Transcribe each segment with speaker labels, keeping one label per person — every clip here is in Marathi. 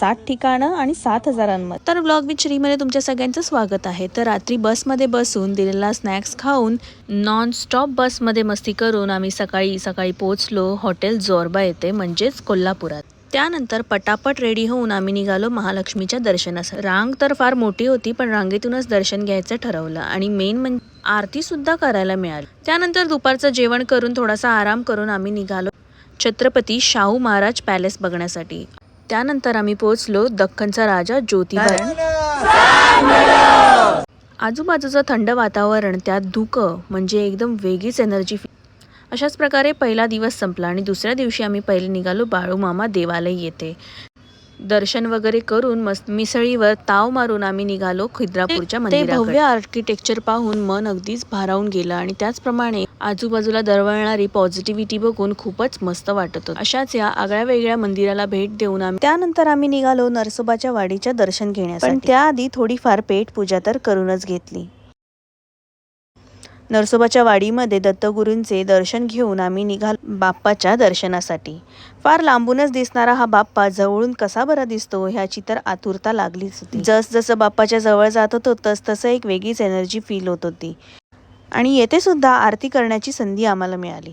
Speaker 1: 7 ठिकाणं आणि 7,000मध्ये। तर ब्लॉग विथ श्रीमध्ये तुमच्या सगळ्यांचं स्वागत आहे। तर रात्री बसमध्ये बसून दिलेला स्नॅक्स खाऊन नॉन स्टॉप बसमध्ये मस्ती करून आम्ही सकाळी पोहोचलो हॉटेल जोरबा येथे, म्हणजेच कोल्हापुरात। त्यानंतर पटापट रेडी होऊन आम्ही निघालो महालक्ष्मीच्या दर्शनासाठी। रांग तर फार मोठी होती, पण रांगेतूनच दर्शन घ्यायचं ठरवलं आणि मेन म्हणजे आरती सुद्धा करायला मिळाली। त्यानंतर दुपारचं जेवण करून थोडासा आराम करून आम्ही निघालो छत्रपती शाहू महाराज पॅलेस बघण्यासाठी। त्यानंतर आम्ही पोहोचलो दख्खनचा राजा ज्योतिबा। आजूबाजूचं थंड वातावरण, त्यात धुकं, म्हणजे एकदम वेगळीच एनर्जी। अशाच प्रकारे पहिला दिवस संपला आणि दुसऱ्या दिवशी आम्ही पहिले निघालो बाळूमामा देवालय येथे। दर्शन वगैरे करून मस्त मिसळीवर ताव मारून आम्ही निघालो खिद्रापूरच्या मंदिराकडे। ते भव्य आर्किटेक्चर पाहून मन अगदीच भारावून गेलं आणि त्याचप्रमाणे आजूबाजूला दरवळणारी पॉझिटिव्हिटी बघून खूपच मस्त वाटत होतं। अशाच या आगळ्या वेगळ्या मंदिराला भेट देऊन त्यानंतर आम्ही निघालो नरसोबाच्या वाडीच्या दर्शन घेण्यासाठी। पण त्याआधी थोडीफार पेट पूजा तर करूनच घेतली। नरसोबाच्या वाडीमध्ये दत्तगुरूंचे दर्शन घेऊन आम्ही निघालो बाप्पाच्या दर्शनासाठी। फार लांबूनच दिसणारा हा बाप्पा जवळून कसा बरा दिसतो ह्याची तर आतुरता लागलीच होती। जसं बाप्पाच्या जवळ जात होतो तसं एक वेगळीच एनर्जी फील होत होती आणि येथे सुद्धा आरती करण्याची संधी आम्हाला मिळाली।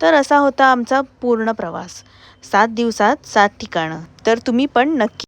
Speaker 1: तर असा होता आमचा पूर्ण प्रवास, 7 दिवसात 7 ठिकाणं। तर तुम्ही पण नक्की